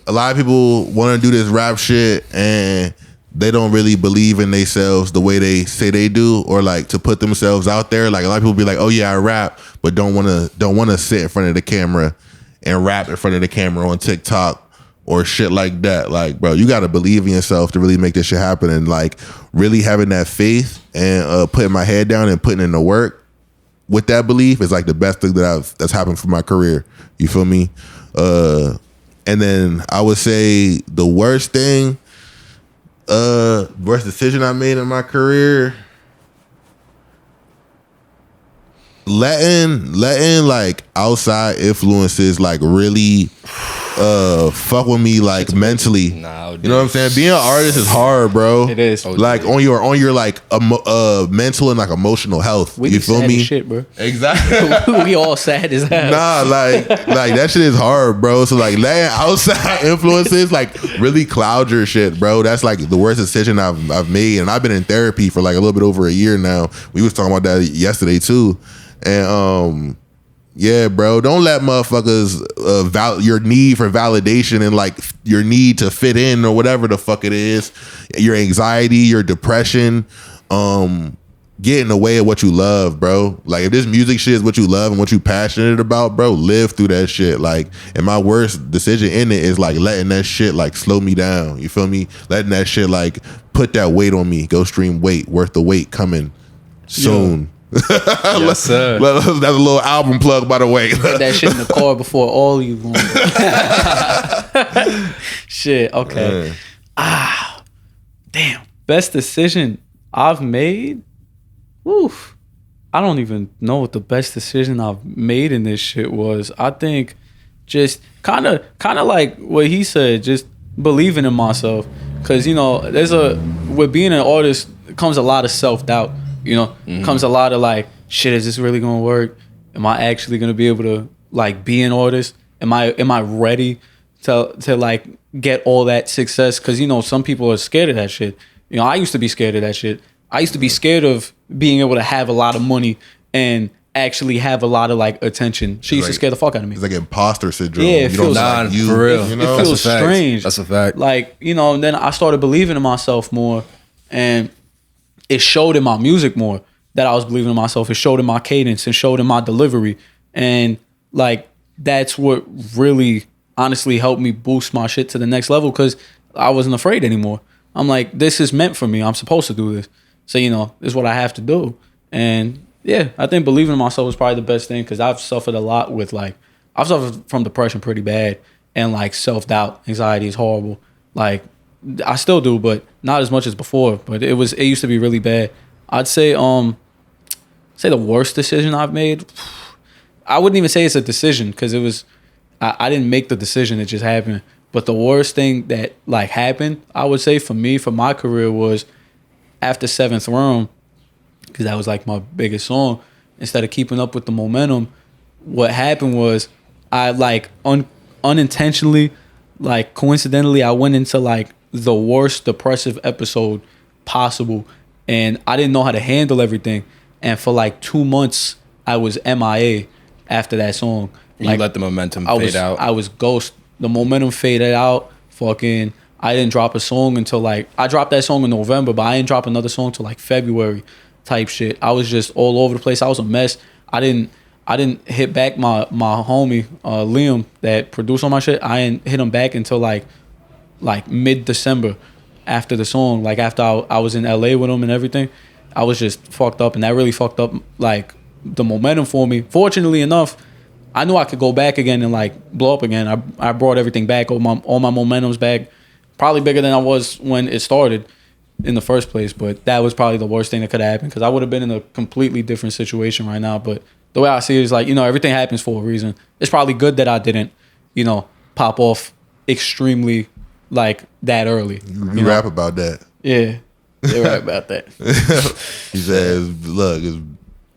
A lot of people want to do this rap shit and they don't really believe in themselves the way they say they do, or like to put themselves out there. Like a lot of people be like, "Oh yeah, I rap," but don't want to sit in front of the camera and rap in front of the camera on TikTok or shit like that. Like, bro, you got to believe in yourself to really make this shit happen, and like really having that faith and putting my head down and putting in the work with that belief is like the best thing that's happened for my career. You feel me? And then I would say the worst decision I made in my career, letting like outside influences like really fuck with me like mentally. Nah, you know what I'm saying? Being an artist is hard, bro. It is. Like on your like mental and like emotional health. We You be feel sad me? as shit, bro. Exactly. We all sad as hell. Nah, like that shit is hard, bro. So like letting outside influences like really cloud your shit, bro. That's like the worst decision I've made, and I've been in therapy for like a little bit over a year now. We was talking about that yesterday too, and yeah, bro. Don't let motherfuckers your need for validation and like your need to fit in or whatever the fuck it is, your anxiety, your depression, get in the way of what you love, bro. Like if this music shit is what you love and what you passionate about, bro, live through that shit. Like, and my worst decision in it is like letting that shit like slow me down. You feel me? Letting that shit like put that weight on me. Go stream Weight, Worth the Wait coming soon. Yes, sir. That's a little album plug, by the way. Put that shit in the car before all you going. Shit. Okay. Damn. Best decision I've made. Oof. I don't even know what the best decision I've made in this shit was. I think just kind of like what he said, just believing in myself. Cause you know, with being an artist comes a lot of self-doubt. You know, comes a lot of like, shit, is this really gonna work? Am I actually gonna be able to like be an artist? Am I ready to like get all that success? Cause you know, some people are scared of that shit. You know, I used to be scared of that shit. I used to be scared of being able to have a lot of money and actually have a lot of like attention. She used to scare the fuck out of me. It's like imposter syndrome. Yeah, it feels like you, for real. You know? It feels strange. That's a fact. Like, you know, and then I started believing in myself more, and it showed in my music more that I was believing in myself. It showed in my cadence. It showed in my delivery. And like, that's what really honestly helped me boost my shit to the next level, because I wasn't afraid anymore. I'm like, this is meant for me. I'm supposed to do this. So, you know, this is what I have to do. And yeah, I think believing in myself was probably the best thing, because I've suffered a lot with like, I've suffered from depression pretty bad, and like self-doubt, anxiety is horrible. Like, I still do, but not as much as before. But it used to be really bad. I'd say the worst decision I've made. I wouldn't even say it's a decision, because it was I didn't make the decision, it just happened. But the worst thing that like happened, I would say for me, for my career, was after Seventh Realm, because that was like my biggest song. Instead of keeping up with the momentum, what happened was I like unintentionally, like coincidentally, I went into like the worst depressive episode possible, and I didn't know how to handle everything. And for like 2 months, I was MIA after that song. You Like, let the momentum fade out. I was ghost. The momentum faded out. Fucking, I didn't drop a song until like, I dropped that song in November, but I didn't drop another song till like February type shit. I was just all over the place. I was a mess. I didn't hit back my homie, Liam, that produced all my shit. I didn't hit him back until like mid-December after the song, like after I was in LA with him and everything. I was just fucked up, and that really fucked up like the momentum for me. Fortunately enough, I knew I could go back again and like blow up again. I brought everything back, all my momentum's back, probably bigger than I was when it started in the first place. But that was probably the worst thing that could have happened, because I would have been in a completely different situation right now. But the way I see it is like, everything happens for a reason. It's probably good that I didn't, pop off extremely like that early. You rap about that. Yeah, they rap about that. He says, look,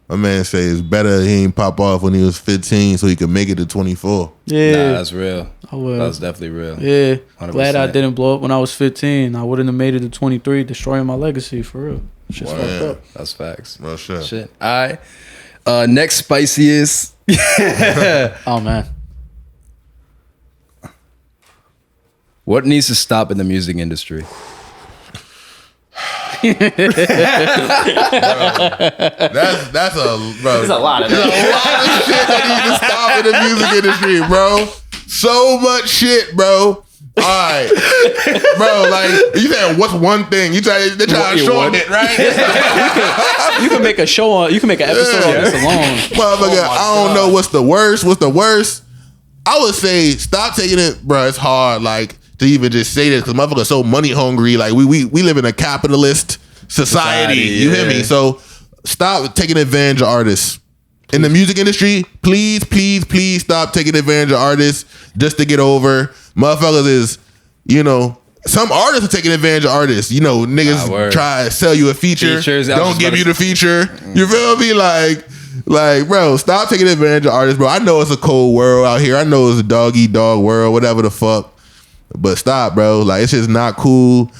my man say it's better he ain't pop off when he was 15 so he could make it to 24. Yeah. Nah, that's real. That's definitely real. Yeah. 100%. Glad I didn't blow up when I was 15. I wouldn't have made it to 23, destroying my legacy for real. Shit's fucked up. That's facts. Real shit. Shit. All right. Next spiciest. Oh, man. What needs to stop in the music industry? That's a bro. There's a lot of There's a lot of shit that needs to stop in the music industry, bro. So much shit, bro. All right, bro. Like you said, what's one thing? They're trying to shorten it, right? You can make a show on. You can make an episode on this alone. Motherfucker, I don't know what's the worst. What's the worst? I would say stop taking it, bro. It's hard, like, to even just say this, because motherfuckers so money hungry. Like we live in a capitalist society. You hear me? So stop taking advantage of artists. In the music industry, please stop taking advantage of artists just to get over. Motherfuckers is, some artists are taking advantage of artists. Niggas try to sell you a feature, don't give you the feature. You feel me? Like, bro, stop taking advantage of artists, bro. I know it's a cold world out here. I know it's a dog eat dog world, whatever the fuck. But stop, bro. Like, it's just not cool.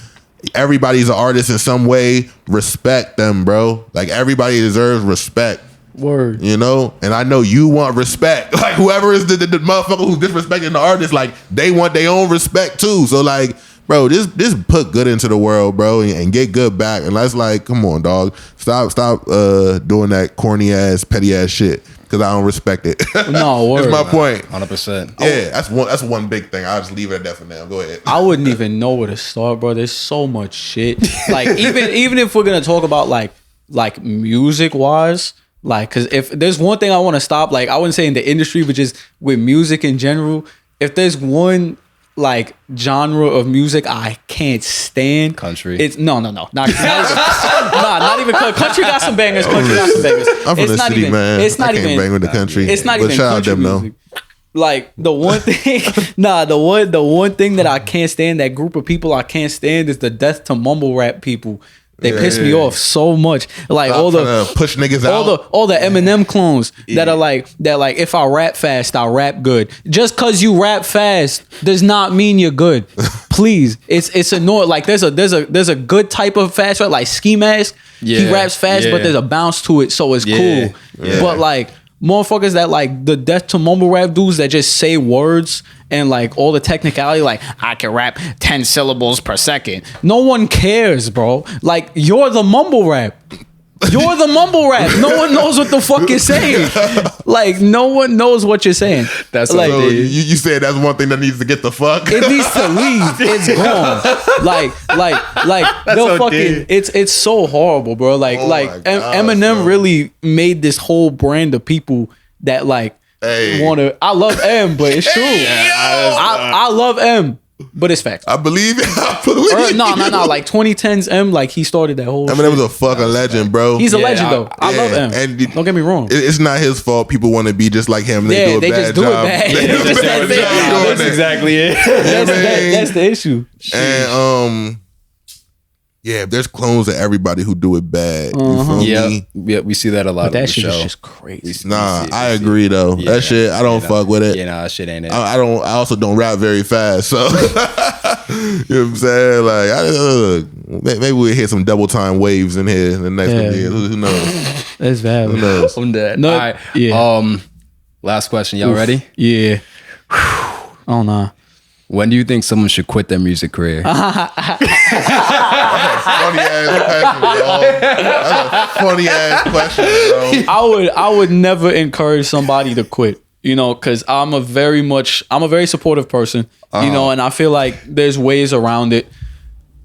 Everybody's an artist in some way. Respect them, bro. Like, everybody deserves respect. Word. And I know you want respect. Like, whoever is the motherfucker who's disrespecting the artist, like, they want their own respect too. So, like, bro, just put good into the world, bro, and get good back. And that's like, come on, dog. Stop doing that corny ass, petty ass shit. Because I don't respect it. No, word. That's my point. 100%. Yeah, that's one big thing. I'll just leave it at that for now. Go ahead. I wouldn't even know where to start, bro. There's so much shit. Like, even if we're gonna talk about like music wise, like, because if there's one thing I want to stop, like, I wouldn't say in the industry, but just with music in general, if there's one like genre of music I can't stand, country. It's not even country got some bangers. Country got some bangers. I'm from the city, man. It's not even bang with the country. It's not even country music. Like, the one thing, the one thing that I can't stand, that group of people I can't stand, is the death to mumble rap people. They piss me off so much. Like, all the push niggas out. All the Eminem clones that are like, if I rap fast, I'll rap good. Just cause you rap fast does not mean you're good. Please, it's annoying. Like, there's a good type of fast rap, like Ski Mask. He raps fast, but there's a bounce to it, so it's cool. Yeah. But like, motherfuckers that like the death to mumble rap dudes that just say words and like all the technicality, like, I can rap 10 syllables per second. No one cares, bro. Like, you're the mumble rap. You're the mumble rap. No one knows what the fuck you're saying. Like, no one knows what you're saying. That's like, so you said that's one thing that needs to get the fuck. It needs to leave. It's gone. Like they'll fucking. It's so horrible, bro. Like, Eminem really made this whole brand of people that like want to. I love M, but it's true. I love M. But it's facts. I believe it. No. Like 2010s M, like, he started that whole. Eminem was a fucking legend, bro. He's a legend, though. I love M. And don't get me wrong. It's not his fault. People want to be just like him. They do a bad job. That's exactly it. That's the issue. And there's clones of everybody who do it bad. Yeah, we see that a lot. But that shit is just crazy. I agree though. That shit, I don't fuck with it. Yeah, that shit ain't it. I also don't rap very fast, so you know what I'm saying? Like, maybe we'll hit some double time waves in here in the next year. Who knows? That's valid. Who knows? I'm dead. No, all right. Yeah. Last question. Y'all ready? Yeah. Oh no. When do you think someone should quit their music career? Funny ass question, bro. That's a funny ass question, bro. I would never encourage somebody to quit, because I'm a very supportive person, and I feel like there's ways around it.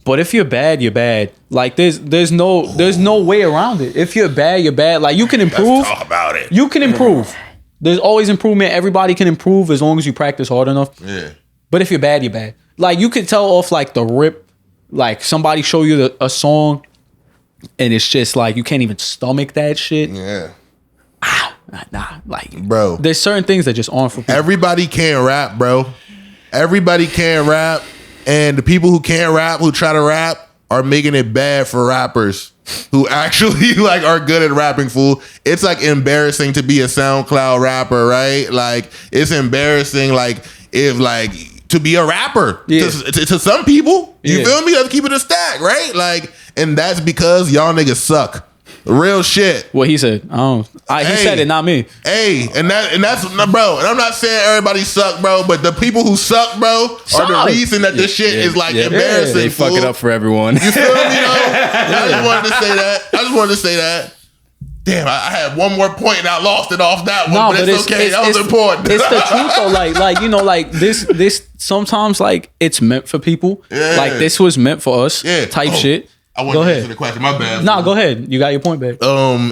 But if you're bad, you're bad. Like there's no way around it. If you're bad, you're bad. Like you can improve. Let's talk about it. You can improve. There's always improvement. Everybody can improve as long as you practice hard enough. Yeah. But if you're bad, you're bad. Like you can tell off like the rip. Like somebody show you a song, and it's just like you can't even stomach that shit. Yeah. Nah, like bro. There's certain things that just aren't for people. Everybody can't rap, bro. Everybody can't rap. And the people who can't rap, who try to rap, are making it bad for rappers who actually like are good at rapping, fool. It's like embarrassing to be a SoundCloud rapper, right? Like it's embarrassing, like if like to be a rapper to some people. You feel me? Let's keep it a stack, right? Like, and that's because y'all niggas suck. Real shit. What he said. He said it, not me. Hey, and that's bro. And I'm not saying everybody suck, bro, but the people who suck, bro, are the reason that this shit is like embarrassing. They fuck it up for everyone. You feel me, though? I just wanted to say that. Damn, I had one more point and I lost it off that one, but it's okay. That was important. It's the truth though. Like you know, like this sometimes like it's meant for people. Yeah. Like this was meant for us. Yeah. Type shit. I want to answer the question. My bad. Nah, go ahead. You got your point back.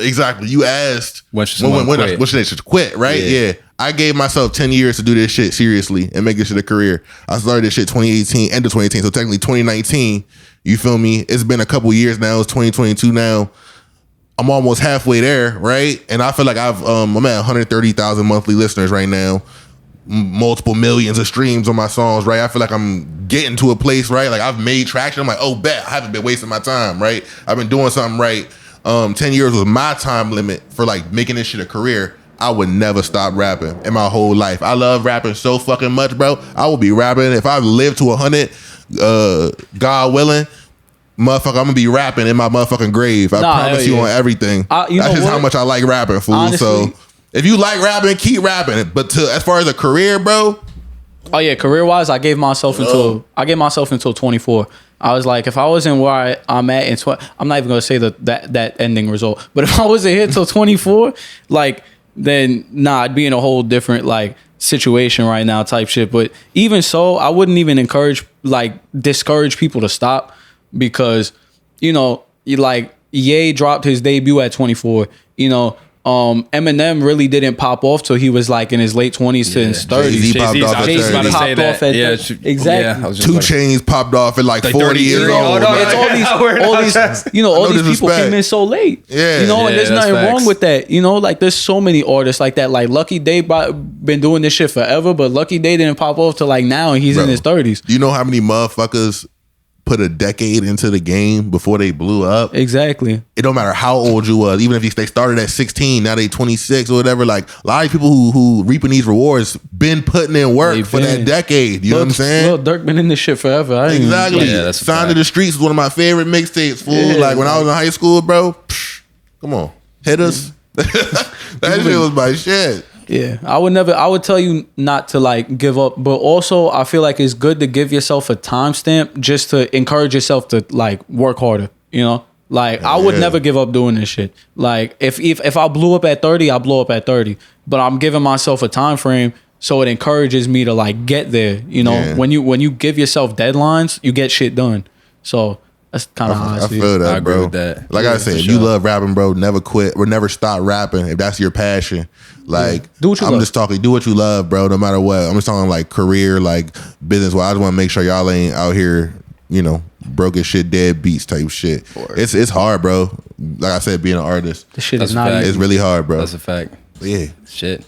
Exactly. You asked when should they quit, right? Yeah. I gave myself 10 years to do this shit seriously and make this shit a career. I started this shit 2018, end of 2018. So technically 2019, you feel me? It's been a couple years now. It's 2022 now. I'm almost halfway there, right? And I feel like I'm at 130,000 monthly listeners right now. Multiple millions of streams on my songs, right? I feel like I'm getting to a place, right? Like I've made traction. I'm like, oh, bet I haven't been wasting my time, right? I've been doing something right. 10 years was my time limit for like making this shit a career. I would never stop rapping in my whole life. I love rapping so fucking much, bro. I will be rapping. If I live to 100, God willing, motherfucker, I'm gonna be rapping in my motherfucking grave. I promise you on everything. That's just how much I like rapping, fool. Honestly, so if you like rapping, keep rapping. But as far as a career, bro. Oh yeah, career wise, I gave myself until 24. I was like, if I wasn't where I'm at in I'm not even gonna say that ending result. But if I wasn't here till 24, like then I'd be in a whole different like situation right now type shit. But even so, I wouldn't even discourage people to stop because, you know, Ye dropped his debut at 24, you know. Eminem really didn't pop off till he was like in his late 20s to his 30s. Jay-Z popped off at 30. Exactly. 2 Chainz popped off at like 40 years old. All these people came in so late. Yeah. You know, and there's nothing wrong with that. You know, like there's so many artists like that. Like Lucky Day been doing this shit forever, but Lucky Day didn't pop off till like now and he's in his 30s. Do you know how many motherfuckers put a decade into the game before they blew up? Exactly. It don't matter how old you was. Even if they started at 16, now they 26 or whatever. Like a lot of people who reaping these rewards been putting in work for that decade. You know what I'm saying? Well, Dirk been in this shit forever. Exactly. Sign to the Streets was one of my favorite mixtapes, fool. Yeah, like when I was in high school, bro. Come on. Hit us. That shit was my shit. Yeah, I would tell you not to like give up, but also I feel like it's good to give yourself a timestamp just to encourage yourself to like work harder, you know? Like I would never give up doing this shit. Like if I blew up at 30, I blow up at 30, but I'm giving myself a time frame so it encourages me to like get there, you know? Yeah. When you give yourself deadlines, you get shit done. So that's kind of how I see it. Feel that, I agree bro. with that. Like I said, if you love rapping, bro, never quit or never stop rapping if that's your passion. Like, do what you love. Just talking, do what you love, bro, no matter what. I'm just talking like career, like business. Well, I just want to make sure y'all ain't out here, you know, broke as shit, dead beats type shit. It's hard, bro. Like I said, being an artist. This shit is not easy. It's really hard, bro. That's a fact. Yeah. Shit.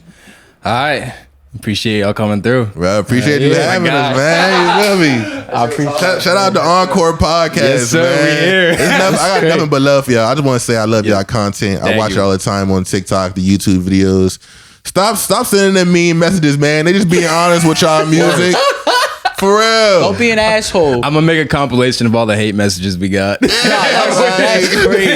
All right. Appreciate y'all coming through. Well, I appreciate you having us, man. You feel me? I appreciate Shout out to Encore Podcast, yes, sir, man. We here. I got nothing but love for y'all. I just want to say I love y'all content. I watch y'all all the time on TikTok, the YouTube videos. Stop sending them mean messages, man. They just being honest with y'all music. For real. Don't be an asshole. I'm gonna make a compilation of all the hate messages we got. That's crazy.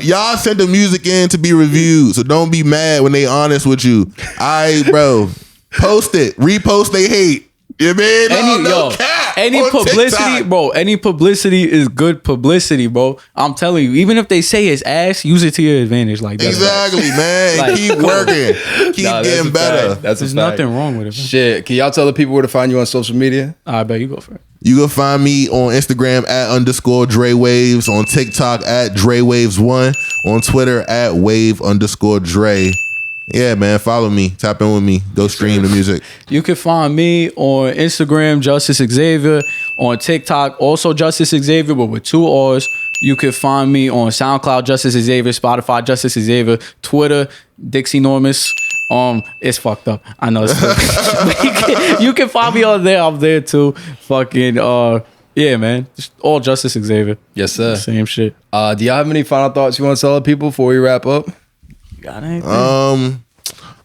Y'all sent the music in to be reviewed, so don't be mad when they honest with you. Bro, post it, repost they hate. You mean? Any publicity, TikTok. Bro. Any publicity is good publicity, bro. I'm telling you. Even if they say it's ass, use it to your advantage. Like exactly, man. Like, keep working, keep getting better. There's nothing wrong with it. Man. Shit, can y'all tell the people where to find you on social media? I bet you go for it. You can find me on Instagram at _DreWaves, on TikTok at DreWaves1, on Twitter at Wave_Dre. Yeah, man, follow me, tap in with me, go stream the music. You can find me on Instagram, Justice Xavier, on TikTok, also Justice Xavier, but with 2 R's. You can find me on SoundCloud, Justice Xavier, Spotify, Justice Xavier, Twitter, Dixie Normus. It's fucked up. I know. You can find me on there. I'm there too. Fucking yeah, man. Just all Justice Xavier. Yes, sir. Same shit. Do y'all have any final thoughts you want to tell the people before we wrap up? Got anything?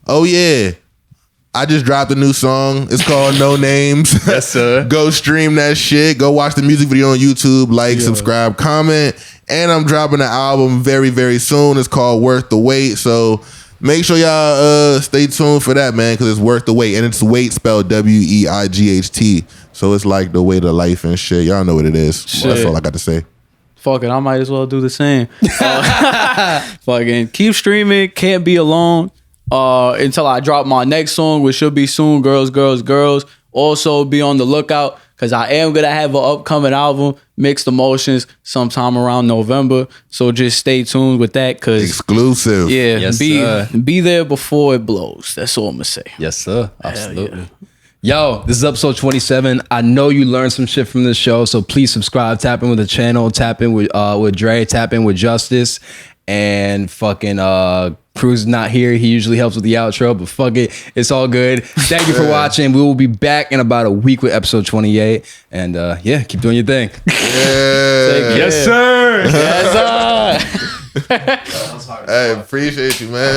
Oh yeah. I just dropped a new song. It's called No Names. Yes, sir. Go stream that shit. Go watch the music video on YouTube. Like, subscribe, comment. And I'm dropping an album very, very soon. It's called Worth the Wait. So make sure y'all stay tuned for that, man, because it's worth the wait. And it's wait spelled WEIGHT. So it's like the weight of life and shit. Y'all know what it is. That's all I got to say. Fuck it, I might as well do the same. Fucking keep streaming. Can't Be Alone until I drop my next song, which should be soon. Girls, Girls, Girls. Also be on the lookout because I am gonna have an upcoming album, Mixed Emotions, sometime around November. So just stay tuned with that because exclusive. Yeah, yes, be there before it blows. That's all I'm gonna say. Yes, sir. Absolutely. Yo, this is episode 27. I know you learned some shit from this show, so please subscribe, tap in with the channel, tap in with Dre, tap in with Justice, and fucking Cruz not here. He usually helps with the outro, but fuck it, it's all good. Thank you for watching. We will be back in about a week with episode 28, and yeah, keep doing your thing. Yeah. Yes, sir. Yes, sir. Hey, appreciate you, man.